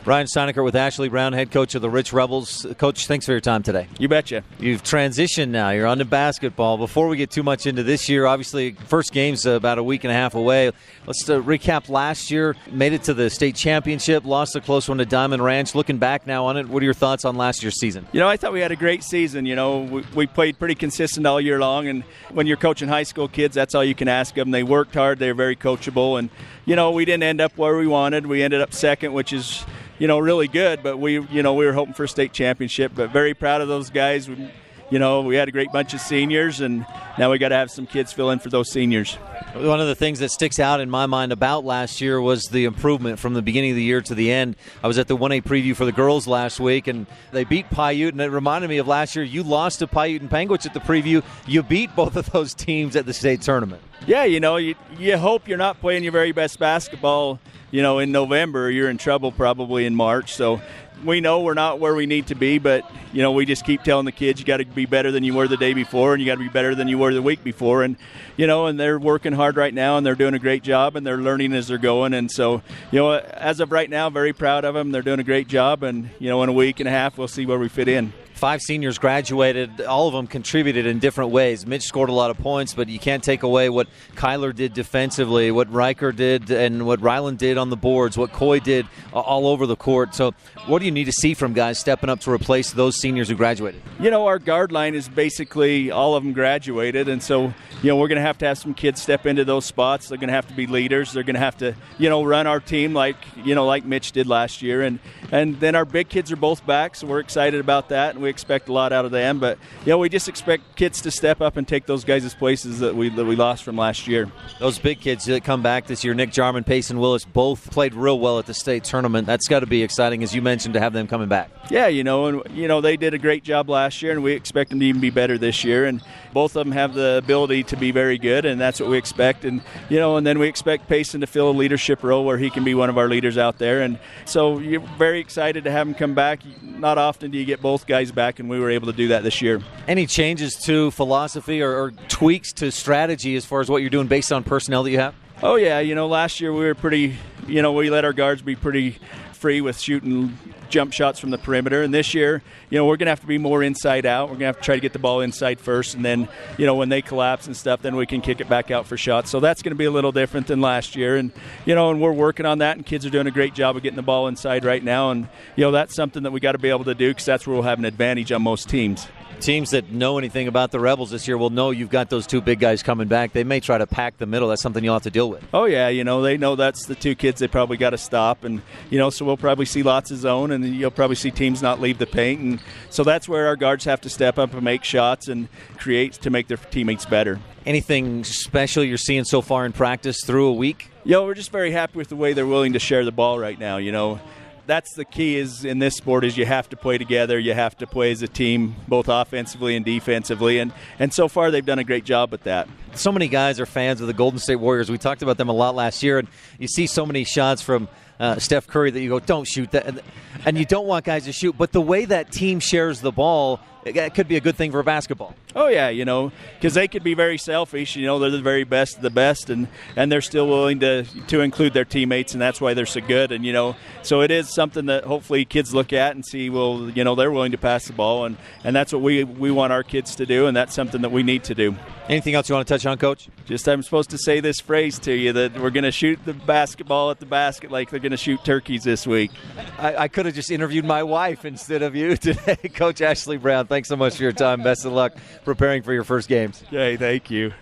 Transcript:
Ryan Steinecker with Ashley Brown, head coach of the Rich Rebels. Coach, thanks for your time today. You betcha. You've transitioned now. You're on to basketball. Before we get too much into this year, obviously, first game's about a week and a half away. Let's recap last year. Made it to the state championship, lost a close one to Diamond Ranch. Looking back now on it, what are your thoughts on last year's season? I thought we had a great season. We played pretty consistent all year long, and when you're coaching high school kids, that's all you can ask of them. They worked hard. They're very coachable, and, we didn't end up where we wanted. We ended up second, which is really good, but we were hoping for a state championship, but very proud of those guys. We had a great bunch of seniors, and now we got to have some kids fill in for those seniors. One of the things that sticks out in my mind about last year was the improvement from the beginning of the year to the end. I was at the 1A preview for the girls last week, and they beat Paiute, and it reminded me of last year. You lost to Paiute and Panguitch at the preview. You beat both of those teams at the state tournament. Yeah, you hope you're not playing your very best basketball, in November. You're in trouble probably in March. So we know we're not where we need to be, but, we just keep telling the kids you got to be better than you were the day before, and you got to be better than you were the week before. And, and they're working hard right now, and they're doing a great job, and they're learning as they're going. And so, as of right now, very proud of them. They're doing a great job, and, in a week and a half, we'll see where we fit in. 5 seniors graduated. All of them contributed in different ways. Mitch scored a lot of points, but you can't take away what Kyler did defensively, what Riker did, and what Ryland did on the boards, what Coy did all over the court. So what do you need to see from guys stepping up to replace those seniors who graduated? Our guard line is basically all of them graduated, and so, we're going to have some kids step into those spots. They're going to have to be leaders. They're going to have to, run our team like Mitch did last year. And then our big kids are both back, so we're excited about that, and we expect a lot out of them. But, we just expect kids to step up and take those guys' places that we lost from last year. Those big kids that come back this year, Nick Jarman, Payson Willis, both played real well at the state tournament. That's got to be exciting, as you mentioned, to have them coming back. Yeah, they did a great job last year, and we expect them to even be better this year. And both of them have the ability to be very good, and that's what we expect. And, and then we expect Payson to fill a leadership role where he can be one of our leaders out there. And so you're very excited to have him come back. Not often do you get both guys back, and we were able to do that this year. Any changes to philosophy or tweaks to strategy as far as what you're doing based on personnel that you have? Oh, yeah. Last year we were pretty, we let our guards be pretty free with shooting jump shots from the perimeter. And this year, we're going to have to be more inside out. We're going to have to try to get the ball inside first. And then, when they collapse and stuff, then we can kick it back out for shots. So that's going to be a little different than last year. And, and we're working on that. And kids are doing a great job of getting the ball inside right now. And, that's something that we got to be able to do, because that's where we'll have an advantage on most teams. Teams that know anything about the Rebels this year will know you've got those 2 big guys coming back. They may try to pack the middle. That's something you'll have to deal with. Oh, yeah. They know that's the 2 kids they probably got to stop. And, so we'll probably see lots of zone, and you'll probably see teams not leave the paint. And so that's where our guards have to step up and make shots and create to make their teammates better. Anything special you're seeing so far in practice through a week? We're just very happy with the way they're willing to share the ball right now, That's the key is in this sport is you have to play together. You have to play as a team, both offensively and defensively. And so far they've done a great job at that. So many guys are fans of the Golden State Warriors. We talked about them a lot last year, and you see so many shots from Steph Curry that you go, don't shoot that. And you don't want guys to shoot. But the way that team shares the ball, it could be a good thing for basketball. Oh, yeah, because they could be very selfish. They're the very best of the best, and they're still willing to include their teammates, and that's why they're so good. And, so it is something that hopefully kids look at and see, well, they're willing to pass the ball, and that's what we want our kids to do, and that's something that we need to do. Anything else you want to touch on, Coach? Just I'm supposed to say this phrase to you, that we're going to shoot the basketball at the basket like they're going to shoot turkeys this week. I could have just interviewed my wife instead of you today. Coach Ashley Brown, thanks so much for your time. Best of luck preparing for your first games. Okay, thank you.